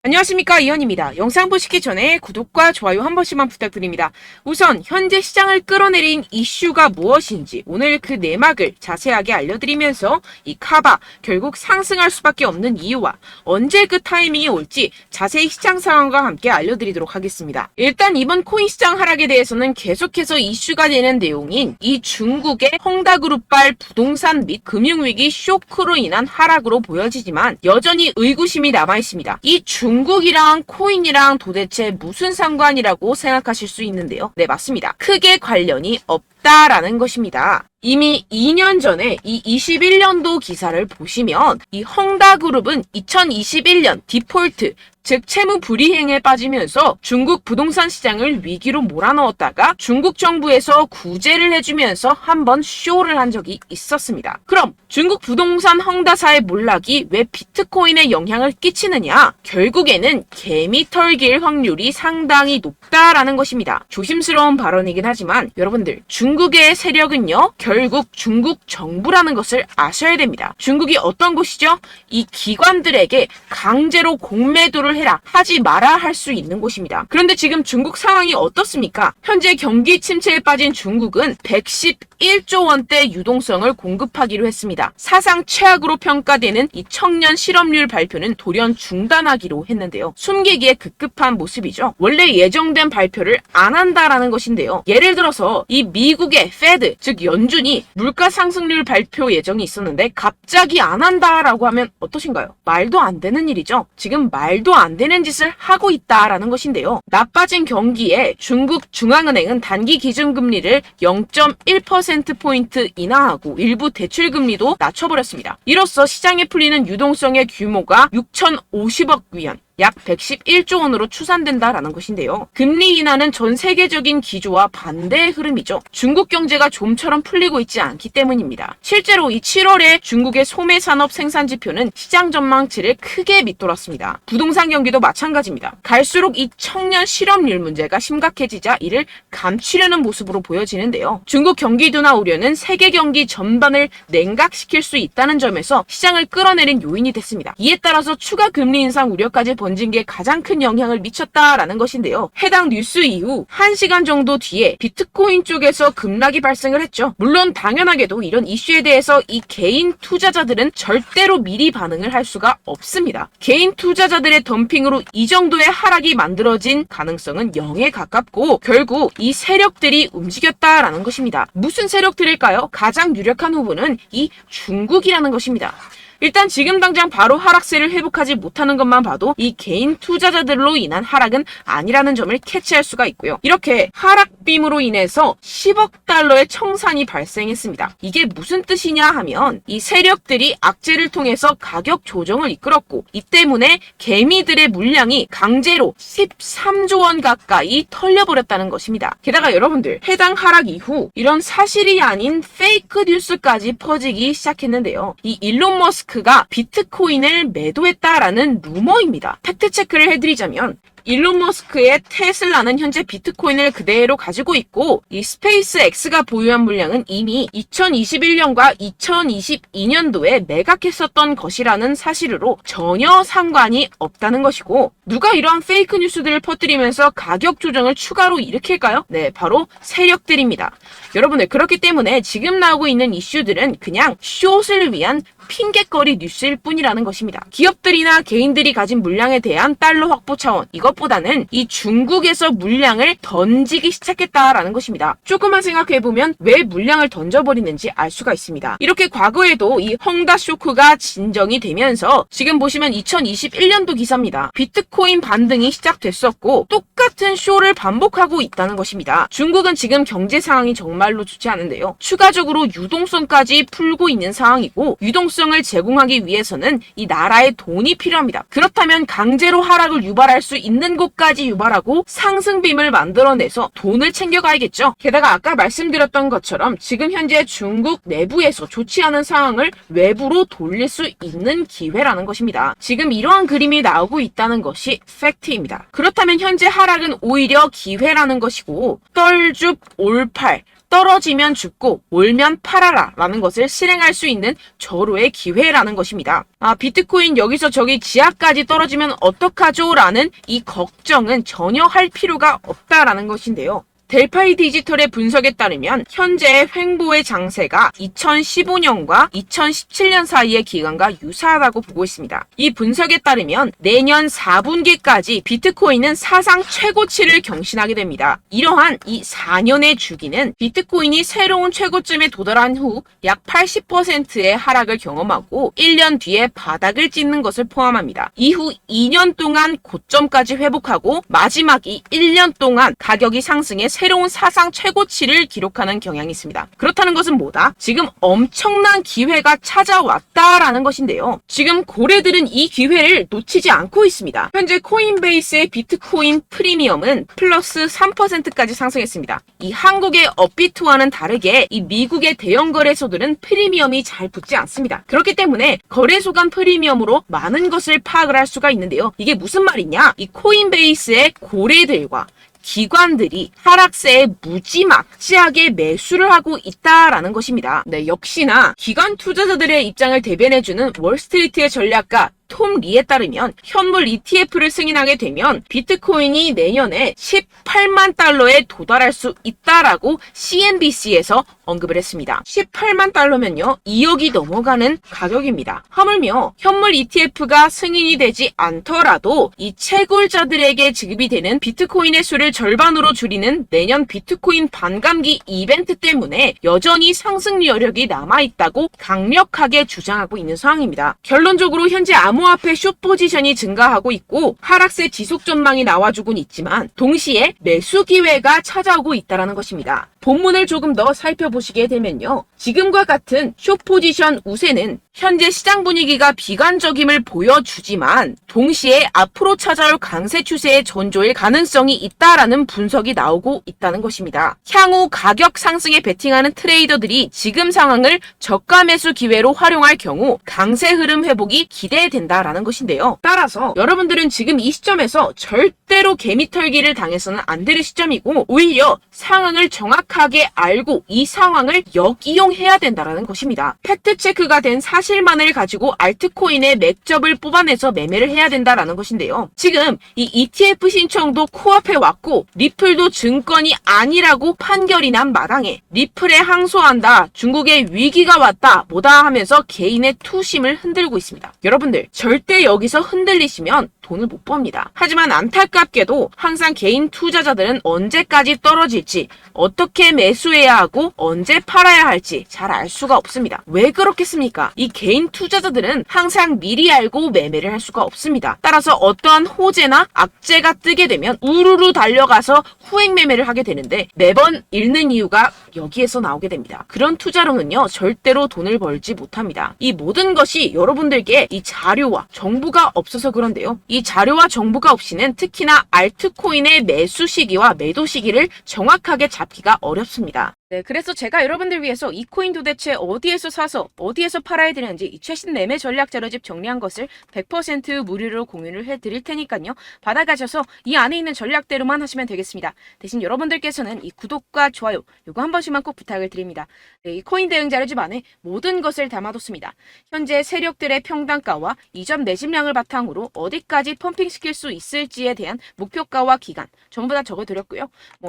안녕하십니까, 이현입니다. 영상 보시기 전에 구독과 좋아요 한 번씩만 부탁드립니다. 우선 현재 시장을 끌어내린 이슈가 무엇인지 오늘 그 내막을 자세하게 알려드리면서 이 카바 결국 상승할 수밖에 없는 이유와 언제 그 타이밍이 올지 자세히 시장 상황과 함께 알려드리도록 하겠습니다. 일단 이번 코인 시장 하락에 대해서는 계속해서 이슈가 되는 내용인 이 중국의 헝다그룹발 부동산 및 금융위기 쇼크로 인한 하락으로 보여지지만 여전히 의구심이 남아있습니다. 이 중국이랑 코인이랑 도대체 무슨 상관이라고 생각하실 수 있는데요. 네, 맞습니다. 크게 관련이 없다라는 것입니다. 이미 2년 전에 이 21년도 기사를 보시면 이 헝다그룹은 2021년 디폴트, 즉 채무 불이행에 빠지면서 중국 부동산 시장을 위기로 몰아넣었다가 중국 정부에서 구제를 해주면서 한번 쇼를 한 적이 있었습니다. 그럼 중국 부동산 헝다사의 몰락이 왜 비트코인에 영향을 끼치느냐? 결국에는 개미 털길 확률이 상당히 높다라는 것입니다. 조심스러운 발언이긴 하지만 여러분들, 중국의 세력은요, 결국 중국 정부라는 것을 아셔야 됩니다. 중국이 어떤 곳이죠? 이 기관들에게 강제로 공매도를 해라, 하지 마라 할 수 있는 곳입니다. 그런데 지금 중국 상황이 어떻습니까? 현재 경기 침체에 빠진 중국은 111조 원대 유동성을 공급하기로 했습니다. 사상 최악으로 평가되는 이 청년 실업률 발표는 돌연 중단하기로 했는데요. 숨기기에 급급한 모습이죠. 원래 예정된 발표를 안 한다라는 것인데요. 예를 들어서 이 미국의 페드, 즉 연준이 물가 상승률 발표 예정이 있었는데 갑자기 안 한다라고 하면 어떠신가요? 말도 안 되는 일이죠. 지금 말도 안 되는 짓을 하고 있다라는 것인데요. 나빠진 경기에 중국 중앙은행은 단기 기준금리를 0.1%포인트 인하하고 일부 대출금리도 낮춰버렸습니다. 이로써 시장에 풀리는 유동성의 규모가 6,050억 위안, 약 111조 원으로 추산된다라는 것인데요. 금리 인하는 전 세계적인 기조와 반대의 흐름이죠. 중국 경제가 좀처럼 풀리고 있지 않기 때문입니다. 실제로 이 7월에 중국의 소매 산업 생산 지표는 시장 전망치를 크게 밑돌았습니다. 부동산 경기도 마찬가지입니다. 갈수록 이 청년 실업률 문제가 심각해지자 이를 감추려는 모습으로 보여지는데요. 중국 경기 둔화 우려는 세계 경기 전반을 냉각시킬 수 있다는 점에서 시장을 끌어내린 요인이 됐습니다. 이에 따라서 추가 금리 인상 우려까지 번진 게 가장 큰 영향을 미쳤다라는 것인데요. 해당 뉴스 이후 1시간 정도 뒤에 비트코인 쪽에서 급락이 발생을 했죠. 물론 당연하게도 이런 이슈에 대해서 이 개인 투자자들은 절대로 미리 반응을 할 수가 없습니다. 개인 투자자들의 덤핑으로 이 정도의 하락이 만들어진 가능성은 0에 가깝고 결국 이 세력들이 움직였다라는 것입니다. 무슨 세력들일까요? 가장 유력한 후보는 이 중국이라는 것입니다. 일단 지금 당장 바로 하락세를 회복하지 못하는 것만 봐도 이 개인 투자자들로 인한 하락은 아니라는 점을 캐치할 수가 있고요. 이렇게 하락빔으로 인해서 10억 달러의 청산이 발생했습니다. 이게 무슨 뜻이냐 하면 이 세력들이 악재를 통해서 가격 조정을 이끌었고 이 때문에 개미들의 물량이 강제로 13조 원 가까이 털려버렸다는 것입니다. 게다가 여러분들, 해당 하락 이후 이런 사실이 아닌 페이크 뉴스까지 퍼지기 시작했는데요. 이 일론 머스크가 비트코인을 매도했다라는 루머입니다. 팩트 체크를 해드리자면 일론 머스크의 테슬라는 현재 비트코인을 그대로 가지고 있고 이 스페이스 X가 보유한 물량은 이미 2021년과 2022년도에 매각했었던 것이라는 사실로 전혀 상관이 없다는 것이고, 누가 이러한 페이크 뉴스들을 퍼뜨리면서 가격 조정을 추가로 일으킬까요? 네, 바로 세력들입니다. 여러분들, 그렇기 때문에 지금 나오고 있는 이슈들은 그냥 숏을 위한 핑계거리 뉴스일 뿐이라는 것입니다. 기업들이나 개인들이 가진 물량에 대한 달러 확보 차원, 이것보다는 이 중국에서 물량을 던지기 시작했다라는 것입니다. 조금만 생각해보면 왜 물량을 던져버리는지 알 수가 있습니다. 이렇게 과거에도 이 헝다 쇼크가 진정이 되면서 지금 보시면 2021년도 기사입니다. 비트코인 반등이 시작됐었고 똑같은 쇼를 반복하고 있다는 것입니다. 중국은 지금 경제 상황이 정말로 좋지 않은데요. 추가적으로 유동성까지 풀고 있는 상황이고, 유동성을 제공하기 위해서는 이 나라의 돈이 필요합니다. 그렇다면 강제로 하락을 유발할 수 있는 곳까지 유발하고 상승빔을 만들어내서 돈을 챙겨가야겠죠. 게다가 아까 말씀드렸던 것처럼 지금 현재 중국 내부에서 좋지 않은 상황을 외부로 돌릴 수 있는 기회라는 것입니다. 지금 이러한 그림이 나오고 있다는 것이 팩트입니다. 그렇다면 현재 하락은 오히려 기회라는 것이고, 떨줍 올팔, 떨어지면 죽고 올면 팔아라 라는 것을 실행할 수 있는 절호의 기회라는 것입니다. 비트코인 여기서 저기 지하까지 떨어지면 어떡하죠? 라는 이 걱정은 전혀 할 필요가 없다라는 것인데요. 델파이 디지털의 분석에 따르면 현재의 횡보의 장세가 2015년과 2017년 사이의 기간과 유사하다고 보고 있습니다. 이 분석에 따르면 내년 4분기까지 비트코인은 사상 최고치를 경신하게 됩니다. 이러한 이 4년의 주기는 비트코인이 새로운 최고점에 도달한 후 약 80%의 하락을 경험하고 1년 뒤에 바닥을 찍는 것을 포함합니다. 이후 2년 동안 고점까지 회복하고 마지막 이 1년 동안 가격이 상승해 새로운 사상 최고치를 기록하는 경향이 있습니다. 그렇다는 것은 뭐다? 지금 엄청난 기회가 찾아왔다라는 것인데요. 지금 고래들은 이 기회를 놓치지 않고 있습니다. 현재 코인베이스의 비트코인 프리미엄은 플러스 3%까지 상승했습니다. 이 한국의 업비트와는 다르게 이 미국의 대형 거래소들은 프리미엄이 잘 붙지 않습니다. 그렇기 때문에 거래소 간 프리미엄으로 많은 것을 파악을 할 수가 있는데요. 이게 무슨 말이냐? 이 코인베이스의 고래들과 기관들이 하락세에 무지막지하게 매수를 하고 있다라는 것입니다. 네, 역시나 기관 투자자들의 입장을 대변해주는 월스트리트의 전략가 톰 리에 따르면 현물 ETF를 승인하게 되면 비트코인이 내년에 18만 달러에 도달할 수 있다라고 CNBC에서 언급을 했습니다. 18만 달러면요 2억이 넘어가는 가격입니다. 하물며 현물 ETF가 승인이 되지 않더라도 이 채굴자들에게 지급이 되는 비트코인의 수를 절반으로 줄이는 내년 비트코인 반감기 이벤트 때문에 여전히 상승 여력이 남아있다고 강력하게 주장하고 있는 상황입니다. 결론적으로 현재 암호화폐 숏 포지션이 증가하고 있고 하락세 지속 전망이 나와주곤 있지만 동시에 매수 기회가 찾아오고 있다는 것입니다. 본문을 조금 더 살펴보시게 되면요. 지금과 같은 숏 포지션 우세는 현재 시장 분위기가 비관적임을 보여주지만 동시에 앞으로 찾아올 강세 추세의 전조일 가능성이 있다라는 분석이 나오고 있다는 것입니다. 향후 가격 상승에 베팅하는 트레이더들이 지금 상황을 저가 매수 기회로 활용할 경우 강세 흐름 회복이 기대된다라는 것인데요. 따라서 여러분들은 지금 이 시점에서 절대로 개미털기를 당해서는 안 될 시점이고 오히려 상황을 정확하게 알고 이 상황을 역이용해야 된다라는 것입니다. 팩트체크가 된 사실만을 가지고 알트코인의 맥접을 뽑아내서 매매를 해야 된다라는 것인데요. 지금 이 ETF 신청도 코앞에 왔고 리플도 증권이 아니라고 판결이 난 마당에 리플에 항소한다, 중국의 위기가 왔다 뭐다 하면서 개인의 투심을 흔들고 있습니다. 여러분들 절대 여기서 흔들리시면 돈을 못 법니다. 하지만 안타깝게도 항상 개인 투자자들은 언제까지 떨어질지, 어떻게 매수해야 하고 언제 팔아야 할지 잘 알 수가 없습니다. 왜 그렇겠습니까? 이 개인 투자자들은 항상 미리 알고 매매를 할 수가 없습니다. 따라서 어떠한 호재나 악재가 뜨게 되면 우르르 달려가서 후행 매매를 하게 되는데 매번 잃는 이유가 여기에서 나오게 됩니다. 그런 투자로는요 절대로 돈을 벌지 못합니다. 이 모든 것이 여러분들께 이 자료와 정보가 없어서 그런데요. 이 자료와 정보가 없이는 특히나 알트코인의 매수 시기와 매도 시기를 정확하게 잡기가 어렵습니다. 네, 그래서 제가 여러분들 위해서 이 코인 도대체 어디에서 사서 어디에서 팔아야 되는지 이 최신 매매 전략 자료집 정리한 것을 100% 무료로 공유를 해드릴 테니까요. 받아가셔서 이 안에 있는 전략대로만 하시면 되겠습니다. 대신 여러분들께서는 이 구독과 좋아요 요거 한 번씩만 꼭 부탁을 드립니다. 네, 이 코인 대응 자료집 안에 모든 것을 담아뒀습니다. 현재 세력들의 평단가와 이전 매집량을 바탕으로 어디까지 펌핑시킬 수 있을지에 대한 목표가와 기간 전부 다 적어드렸고요.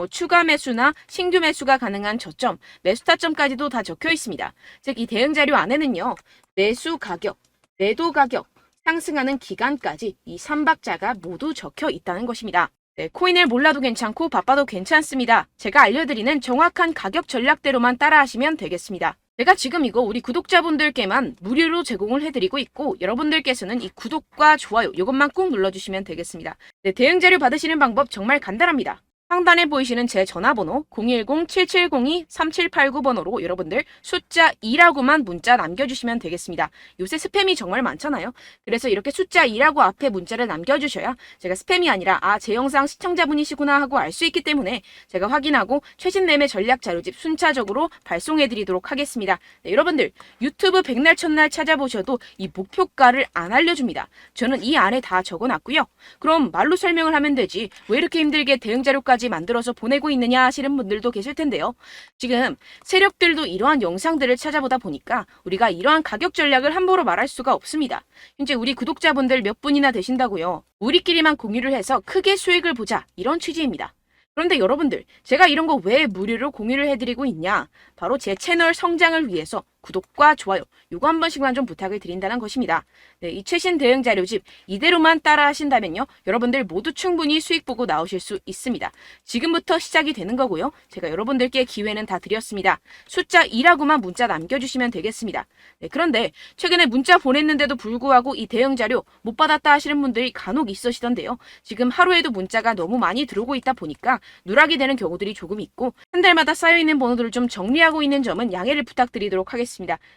추가 매수나 신규 매수가 가능한 저점, 매수 타점까지도 다 적혀 있습니다. 즉 이 대응 자료 안에는요. 매수 가격, 매도 가격, 상승하는 기간까지 이 3박자가 모두 적혀 있다는 것입니다. 네, 코인을 몰라도 괜찮고 바빠도 괜찮습니다. 제가 알려드리는 정확한 가격 전략대로만 따라하시면 되겠습니다. 제가 지금 이거 우리 구독자분들께만 무료로 제공을 해드리고 있고 여러분들께서는 이 구독과 좋아요 이것만 꼭 눌러주시면 되겠습니다. 네, 대응 자료 받으시는 방법 정말 간단합니다. 상단에 보이시는 제 전화번호 010-7702-3789번호로 여러분들 숫자 2라고만 문자 남겨주시면 되겠습니다. 요새 스팸이 정말 많잖아요. 그래서 이렇게 숫자 2라고 앞에 문자를 남겨주셔야 제가 스팸이 아니라 제 영상 시청자분이시구나 하고 알 수 있기 때문에 제가 확인하고 최신 매매 전략 자료집 순차적으로 발송해드리도록 하겠습니다. 네, 여러분들 유튜브 백날 첫날 찾아보셔도 이 목표가를 안 알려줍니다. 저는 이 안에 다 적어놨고요. 그럼 말로 설명을 하면 되지 왜 이렇게 힘들게 대응 자료까지 영상까지 만들어서 보내고 있느냐 하시는 분들도 계실 텐데요. 지금 세력들도 이러한 영상들을 찾아보다 보니까 우리가 이러한 가격 전략을 함부로 말할 수가 없습니다. 현재 우리 구독자분들 몇 분이나 되신다고요. 우리끼리만 공유를 해서 크게 수익을 보자, 이런 취지입니다. 그런데 여러분들, 제가 이런 거 왜 무료로 공유를 해드리고 있냐? 바로 제 채널 성장을 위해서 구독과 좋아요, 요거 한 번씩만 좀 부탁을 드린다는 것입니다. 네, 이 최신 대응 자료집 이대로만 따라 하신다면요, 여러분들 모두 충분히 수익 보고 나오실 수 있습니다. 지금부터 시작이 되는 거고요. 제가 여러분들께 기회는 다 드렸습니다. 숫자 2라고만 문자 남겨주시면 되겠습니다. 네, 그런데 최근에 문자 보냈는데도 불구하고 이 대응 자료 못 받았다 하시는 분들이 간혹 있으시던데요. 지금 하루에도 문자가 너무 많이 들어오고 있다 보니까 누락이 되는 경우들이 조금 있고, 한 달마다 쌓여있는 번호들을 좀 정리하고 있는 점은 양해를 부탁드리도록 하겠습니다.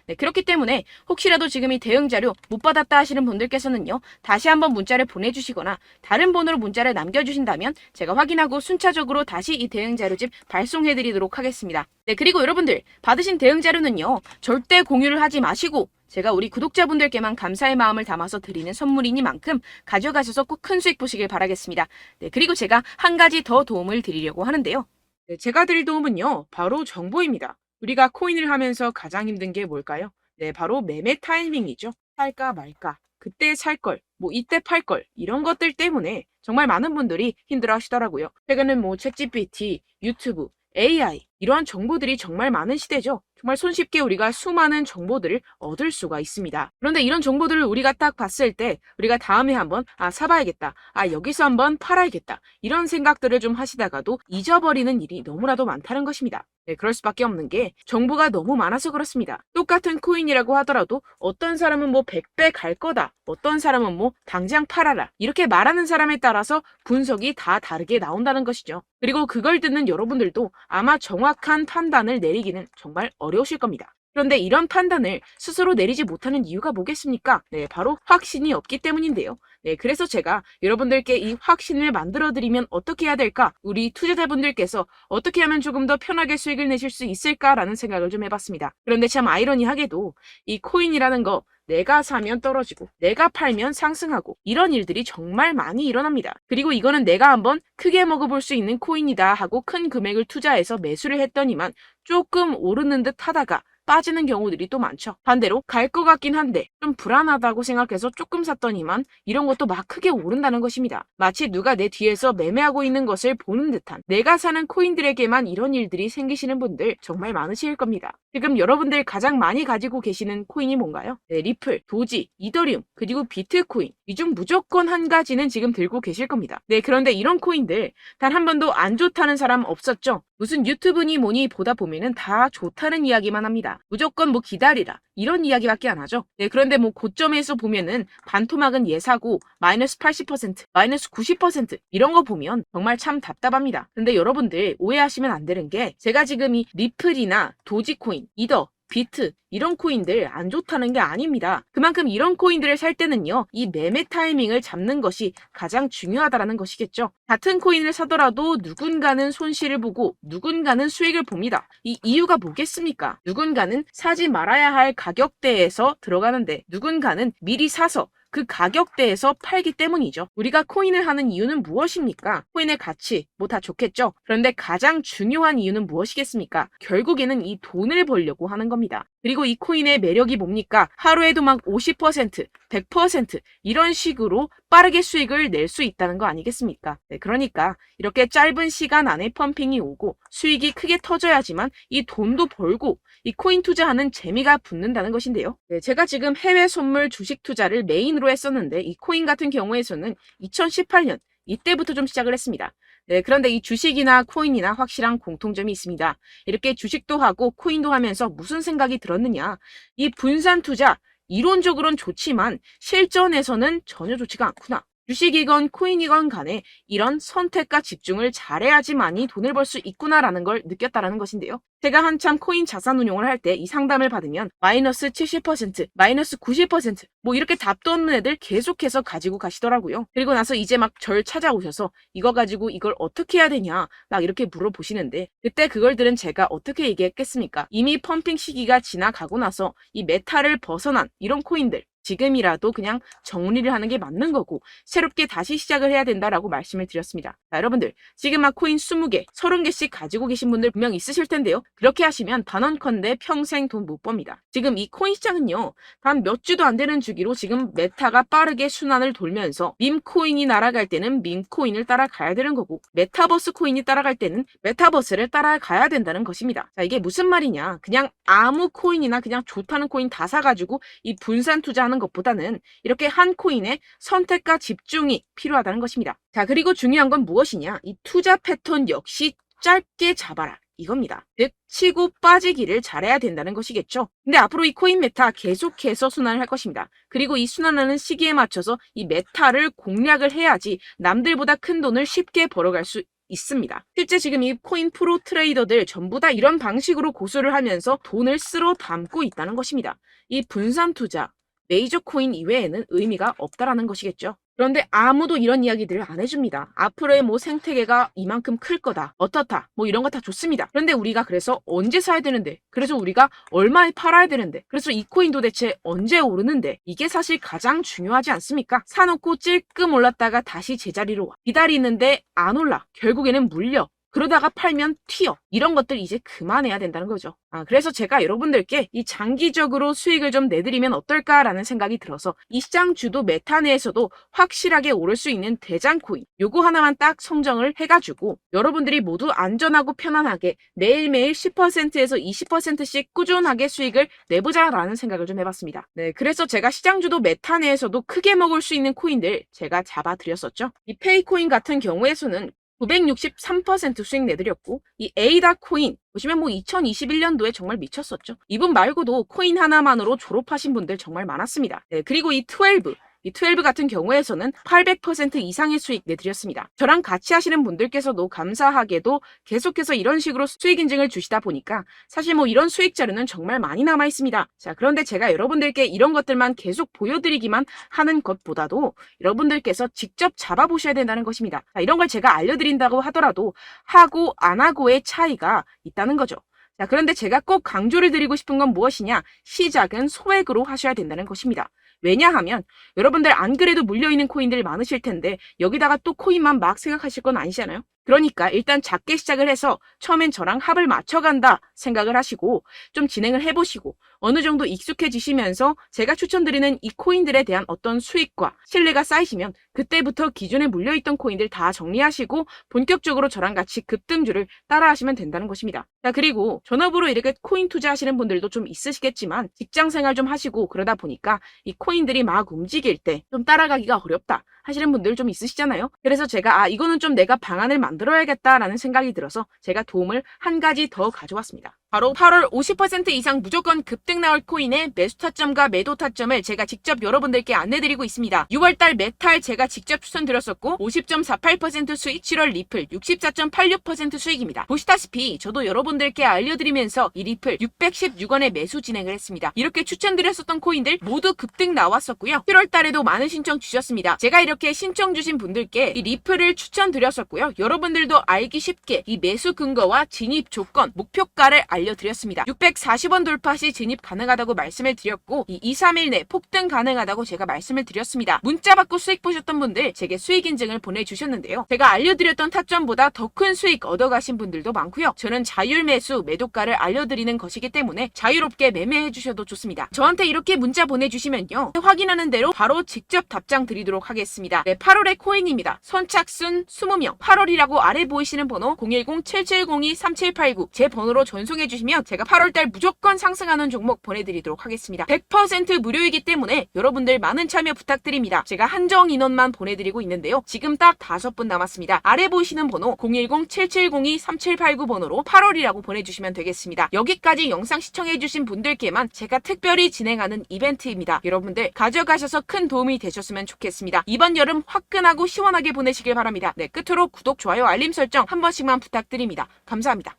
네, 그렇기 때문에 혹시라도 지금 이 대응 자료 못 받았다 하시는 분들께서는요, 다시 한번 문자를 보내주시거나 다른 번호로 문자를 남겨주신다면 제가 확인하고 순차적으로 다시 이 대응 자료집 발송해드리도록 하겠습니다. 네, 그리고 여러분들 받으신 대응 자료는요, 절대 공유를 하지 마시고 제가 우리 구독자분들께만 감사의 마음을 담아서 드리는 선물이니만큼 가져가셔서 꼭 큰 수익 보시길 바라겠습니다. 네, 그리고 제가 한 가지 더 도움을 드리려고 하는데요. 네, 제가 드릴 도움은요, 바로 정보입니다. 우리가 코인을 하면서 가장 힘든 게 뭘까요? 네, 바로 매매 타이밍이죠. 살까 말까, 그때 살 걸, 뭐 이때 팔 걸, 이런 것들 때문에 정말 많은 분들이 힘들어 하시더라고요. 최근은 뭐 챗GPT, 유튜브, AI, 이러한 정보들이 정말 많은 시대죠. 정말 손쉽게 우리가 수많은 정보들을 얻을 수가 있습니다. 그런데 이런 정보들을 우리가 딱 봤을 때 우리가 다음에 한번 사봐야겠다, 여기서 한번 팔아야겠다, 이런 생각들을 좀 하시다가도 잊어버리는 일이 너무나도 많다는 것입니다. 네, 그럴 수밖에 없는 게 정보가 너무 많아서 그렇습니다. 똑같은 코인이라고 하더라도 어떤 사람은 뭐 100배 갈 거다, 어떤 사람은 뭐 당장 팔아라, 이렇게 말하는 사람에 따라서 분석이 다 다르게 나온다는 것이죠. 그리고 그걸 듣는 여러분들도 아마 정확한 판단을 내리기는 정말 어려우실 겁니다. 그런데 이런 판단을 스스로 내리지 못하는 이유가 뭐겠습니까? 네, 바로 확신이 없기 때문인데요. 네, 그래서 제가 여러분들께 이 확신을 만들어드리면 어떻게 해야 될까? 우리 투자자분들께서 어떻게 하면 조금 더 편하게 수익을 내실 수 있을까라는 생각을 좀 해봤습니다. 그런데 참 아이러니하게도 이 코인이라는 거, 내가 사면 떨어지고 내가 팔면 상승하고, 이런 일들이 정말 많이 일어납니다. 그리고 이거는 내가 한번 크게 먹어볼 수 있는 코인이다 하고 큰 금액을 투자해서 매수를 했더니만 조금 오르는 듯 하다가 빠지는 경우들이 또 많죠. 반대로 갈 것 같긴 한데 좀 불안하다고 생각해서 조금 샀더니만 이런 것도 막 크게 오른다는 것입니다. 마치 누가 내 뒤에서 매매하고 있는 것을 보는 듯한, 내가 사는 코인들에게만 이런 일들이 생기시는 분들 정말 많으실 겁니다. 지금 여러분들 가장 많이 가지고 계시는 코인이 뭔가요? 네, 리플, 도지, 이더리움, 그리고 비트코인, 이 중 무조건 한 가지는 지금 들고 계실 겁니다. 네, 그런데 이런 코인들 단 한 번도 안 좋다는 사람 없었죠? 무슨 유튜브니 뭐니 보다 보면은 다 좋다는 이야기만 합니다. 무조건 뭐 기다리라, 이런 이야기밖에 안 하죠. 네, 그런데 뭐 고점에서 보면은 반토막은 예사고 마이너스 80%, 마이너스 90% 이런 거 보면 정말 참 답답합니다. 근데 여러분들 오해하시면 안 되는 게, 제가 지금 이 리플이나 도지코인, 이더, 비트, 이런 코인들 안 좋다는 게 아닙니다. 그만큼 이런 코인들을 살 때는요, 이 매매 타이밍을 잡는 것이 가장 중요하다는 것이겠죠. 같은 코인을 사더라도 누군가는 손실을 보고 누군가는 수익을 봅니다. 이 이유가 뭐겠습니까? 누군가는 사지 말아야 할 가격대에서 들어가는데 누군가는 미리 사서 그 가격대에서 팔기 때문이죠. 우리가 코인을 하는 이유는 무엇입니까? 코인의 가치, 뭐 다 좋겠죠. 그런데 가장 중요한 이유는 무엇이겠습니까? 결국에는 이 돈을 벌려고 하는 겁니다. 그리고 이 코인의 매력이 뭡니까? 하루에도 막 50%, 100% 이런 식으로 빠르게 수익을 낼 수 있다는 거 아니겠습니까? 네, 그러니까 이렇게 짧은 시간 안에 펌핑이 오고 수익이 크게 터져야지만 이 돈도 벌고 이 코인 투자하는 재미가 붙는다는 것인데요. 네, 제가 지금 해외 선물 주식 투자를 메인으로 했었는데 이 코인 같은 경우에서는 2018년 이때부터 좀 시작을 했습니다. 네, 그런데 이 주식이나 코인이나 확실한 공통점이 있습니다. 이렇게 주식도 하고 코인도 하면서 무슨 생각이 들었느냐? 이 분산 투자, 이론적으로는 좋지만 실전에서는 전혀 좋지가 않구나. 주식이건 코인이건 간에 이런 선택과 집중을 잘해야지만이 돈을 벌 수 있구나라는 걸 느꼈다라는 것인데요. 제가 한참 코인 자산 운용을 할 때 이 상담을 받으면 마이너스 70%, 마이너스 90% 뭐 이렇게 답도 없는 애들 계속해서 가지고 가시더라고요. 그리고 나서 이제 막 절 찾아오셔서 이거 가지고 이걸 어떻게 해야 되냐 막 이렇게 물어보시는데, 그때 그걸 들은 제가 어떻게 얘기했겠습니까? 이미 펌핑 시기가 지나가고 나서 이 메타를 벗어난 이런 코인들, 지금이라도 그냥 정리를 하는 게 맞는 거고 새롭게 다시 시작을 해야 된다라고 말씀을 드렸습니다. 자, 여러분들 지금 막 코인 20개, 30개씩 가지고 계신 분들 분명 있으실 텐데요. 그렇게 하시면 단언컨대 평생 돈 못 법니다. 지금 이 코인 시장은요. 단 몇 주도 안 되는 주기로 지금 메타가 빠르게 순환을 돌면서 밈코인이 날아갈 때는 밈코인을 따라가야 되는 거고 메타버스 코인이 따라갈 때는 메타버스를 따라가야 된다는 것입니다. 자, 이게 무슨 말이냐. 그냥 아무 코인이나 그냥 좋다는 코인 다 사가지고 이 분산 투자하는 것보다는 이렇게 한 코인에 선택과 집중이 필요하다는 것입니다. 자, 그리고 중요한 건 무엇이냐. 이 투자 패턴 역시 짧게 잡아라. 이겁니다. 즉 치고 빠지기를 잘해야 된다는 것이겠죠. 근데 앞으로 이 코인 메타 계속해서 순환을 할 것입니다. 그리고 이 순환하는 시기에 맞춰서 이 메타를 공략을 해야지 남들보다 큰 돈을 쉽게 벌어갈 수 있습니다. 실제 지금 이 코인 프로 트레이더들 전부 다 이런 방식으로 고수를 하면서 돈을 쓸어 담고 있다는 것입니다. 이 분산 투자, 메이저 코인 이외에는 의미가 없다라는 것이겠죠. 그런데 아무도 이런 이야기들을 안 해줍니다. 앞으로의 뭐 생태계가 이만큼 클 거다. 어떻다. 뭐 이런 거 다 좋습니다. 그런데 우리가 그래서 언제 사야 되는데? 그래서 우리가 얼마에 팔아야 되는데? 그래서 이 코인 도대체 언제 오르는데? 이게 사실 가장 중요하지 않습니까? 사놓고 찔끔 올랐다가 다시 제자리로 와. 기다리는데 안 올라. 결국에는 물려. 그러다가 팔면 튀어. 이런 것들 이제 그만해야 된다는 거죠. 그래서 제가 여러분들께 이 장기적으로 수익을 좀 내드리면 어떨까라는 생각이 들어서 이 시장 주도 메타 내에서도 확실하게 오를 수 있는 대장 코인 요거 하나만 딱 선정을 해가지고 여러분들이 모두 안전하고 편안하게 매일매일 10%에서 20%씩 꾸준하게 수익을 내보자라는 생각을 좀 해봤습니다. 네, 그래서 제가 시장 주도 메타 내에서도 크게 먹을 수 있는 코인들 제가 잡아드렸었죠. 이 페이코인 같은 경우에서는 963% 수익 내드렸고 이 에이다 코인 보시면 뭐 2021년도에 정말 미쳤었죠. 이분 말고도 코인 하나만으로 졸업하신 분들 정말 많았습니다. 네, 그리고 이 12 같은 경우에서는 800% 이상의 수익 내드렸습니다. 저랑 같이 하시는 분들께서도 감사하게도 계속해서 이런 식으로 수익 인증을 주시다 보니까 사실 뭐 이런 수익 자료는 정말 많이 남아 있습니다. 자, 그런데 제가 여러분들께 이런 것들만 계속 보여드리기만 하는 것보다도 여러분들께서 직접 잡아보셔야 된다는 것입니다. 자, 이런 걸 제가 알려드린다고 하더라도 하고 안 하고의 차이가 있다는 거죠. 자, 그런데 제가 꼭 강조를 드리고 싶은 건 무엇이냐? 시작은 소액으로 하셔야 된다는 것입니다. 왜냐하면 여러분들 안 그래도 물려있는 코인들 많으실 텐데 여기다가 또 코인만 막 생각하실 건 아니잖아요. 그러니까 일단 작게 시작을 해서 처음엔 저랑 합을 맞춰간다 생각을 하시고 좀 진행을 해보시고 어느 정도 익숙해지시면서 제가 추천드리는 이 코인들에 대한 어떤 수익과 신뢰가 쌓이시면 그때부터 기존에 물려있던 코인들 다 정리하시고 본격적으로 저랑 같이 급등주를 따라하시면 된다는 것입니다. 자, 그리고 전업으로 이렇게 코인 투자하시는 분들도 좀 있으시겠지만 직장생활 좀 하시고 그러다 보니까 이 코인들이 막 움직일 때 좀 따라가기가 어렵다 하시는 분들 좀 있으시잖아요. 그래서 제가 이거는 좀 내가 방안을 만들어야겠다라는 생각이 들어서 제가 도움을 한 가지 더 가져왔습니다. 바로 8월 50% 이상 무조건 급등 나올 코인의 매수 타점과 매도 타점을 제가 직접 여러분들께 안내드리고 있습니다. 6월달 메탈 제가 직접 추천드렸었고 50.48% 수익, 7월 리플 64.86% 수익입니다. 보시다시피 저도 여러분들께 알려드리면서 이 리플 616원에 매수 진행을 했습니다. 이렇게 추천드렸었던 코인들 모두 급등 나왔었고요. 7월달에도 많은 신청 주셨습니다. 제가 이렇게 신청 주신 분들께 이 리플을 추천드렸었고요. 여러분들도 알기 쉽게 이 매수 근거와 진입 조건, 목표가를 알려드렸습니다. 640원 돌파 시 진입 가능하다고 말씀을 드렸고 이 2-3일 내 폭등 가능하다고 제가 말씀을 드렸습니다. 문자 받고 수익 보셨던 분들 제게 수익 인증을 보내주셨는데요. 제가 알려드렸던 타점보다 더 큰 수익 얻어가신 분들도 많고요. 저는 자율 매수 매도가를 알려드리는 것이기 때문에 자유롭게 매매해 주셔도 좋습니다. 저한테 이렇게 문자 보내주시면요. 확인하는 대로 바로 직접 답장 드리도록 하겠습니다. 네, 8월의 코인입니다. 선착순 20명 8월이라고 아래 보이시는 번호 010-7702-3789 제 번호로 전송해 주시면 제가 8월달 무조건 상승하는 종목 보내드리도록 하겠습니다. 100% 무료이기 때문에 여러분들 많은 참여 부탁드립니다. 제가 한정 인원만 보내드리고 있는데요. 지금 딱 5분 남았습니다. 아래 보이시는 번호 010-7702-3789 번호로 8월이라고 보내주시면 되겠습니다. 여기까지 영상 시청해주신 분들께만 제가 특별히 진행하는 이벤트입니다. 여러분들 가져가셔서 큰 도움이 되셨으면 좋겠습니다. 이번 여름 화끈하고 시원하게 보내시길 바랍니다. 네, 끝으로 구독, 좋아요, 알림 설정 한 번씩만 부탁드립니다. 감사합니다.